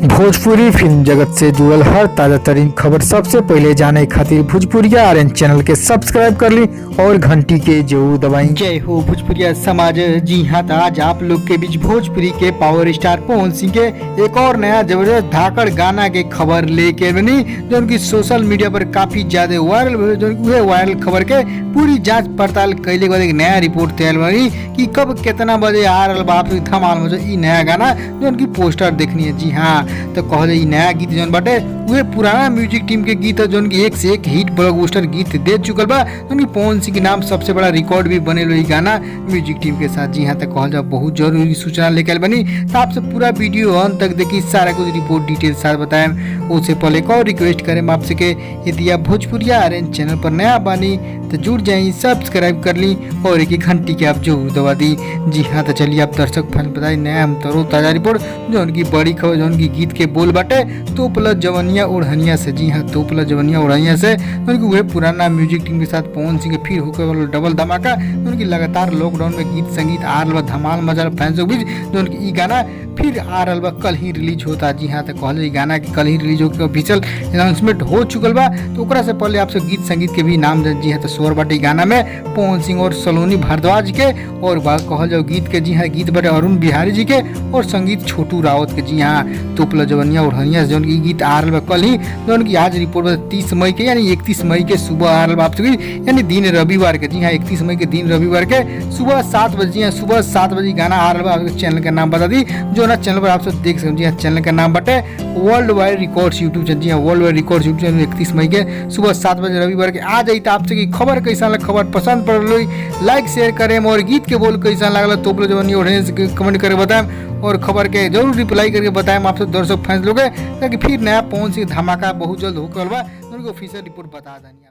Bhojpuri film जगत से जुड़ल हर ताजा तरीन खबर सबसे पहले जाने खातिर भोजपुरिया आर्यन चैनल के सब्सक्राइब कर ली और घंटी के जरूर दबाई। जय हो भोजपुरिया समाज। जी हाँ, तो आज आप लोग के बीच भोजपुरी के पावर स्टार पवन सिंह के एक और नया जबरदस्त धाकड़ गाना के खबर लेके बनी, जो उनकी सोशल मीडिया पर काफी ज्यादा वायरल, जो वायरल खबर के पूरी जांच पड़ताल कैले के बाद एक नया रिपोर्ट तैयार बनी कि कब कितना बजे आ रहा बाप धमाल मजा ई नया गाना जो उनकी पोस्टर देखनी है। जी हाँ, तो कहले ई नया गीत जौन बाटे वे पुराना म्यूजिक टीम के गीत है, जो उनकी एक से एक हिट ब्लॉकबस्टर गीत दे चुकल बा। उनकी पवन सिंह के नाम सबसे बड़ा रिकॉर्ड भी बने लो गाना म्यूजिक टीम के साथ। जी हाँ, तो कहल जा बहुत जरूरी सूचना लेकर बनी, तो आपसे पूरा वीडियो अंत तक देखी, सारा कुछ रिपोर्ट डिटेल साथ बताएं। उससे पहले एक और रिक्वेस्ट करें आपसे के यदि आप भोजपुरिया आर्यन चैनल पर नया बानी तो जुड़ जाए, सब्सक्राइब कर ली और एक घंटी के आप जरूर दबा दी। जी हाँ, तो चलिए आप दर्शक फैन बताइए नया हम तरो ताजा रिपोर्ट जो उनकी बड़ी खबर, जो उनकी गीत के बोल बाटे तो प्लस जवनिया ओढ़निया से। जी हाँ, तो प्लस जवनिया ओढ़निया से उनकी वह पुराना म्यूजिक टीम के साथ पवन सिंह के फिर होकर वाला डबल धमाका, उनकी लगातार लॉकडाउन में गीत संगीत आ रहा धमाल मजा फैंस के बीच, जो उनकी ई गाना फिर आ रहा बा कल ही रिलीज होता। जी हाँ, तो कहल गाना की कल ही रिलीज होकर ऑफिशियल अनाउंसमेंट हो चुकल बा। तो ओकरा से पहले आपसे गीत संगीत के भी नाम। जी हाँ, तो स्वर बाटे गाना में पवन सिंह और सलोनी भारद्वाज के, और कहल जाओ गीत के जी हाँ गीत बाटे अरुण बिहारी जी के और संगीत छोटू रावत के। जी हाँ, तो प्लस जवनिया ओढ़निया जो उनकी गीत आ रहा कल ही, जो उनकी आज रिपोर्ट 30 मई के यानी 31 मई के सुबह आ रहा आपसे यानी दिन रविवार के। जी हाँ, 31 मई के दिन रविवार के सुबह 7 बजे, सुबह 7 बजे गाना आ रहा है। चैनल का नाम बता दी जो ना चैनल पर आप सब देख सकते हैं। चैनल का नाम बटे world wide records YouTube channel. जी हाँ, world wide records YouTube channel 31 मई के सुबह 7 बजे रविवार के आ जाइए। तो आपसे की खबर कैसा लगा, खबर पसंद पड़ रही लाइक शेयर करें और गीत के बोल कैसा लगला तो कमेंट करके बताएं और खबर के जरूर रिप्लाई करके बताएं आपसे दर्शक फैंस लोग, ताकि फिर नया पवन सिंह धमाका बहुत जल्द होकर ऑफिशियल रिपोर्ट बता देनी।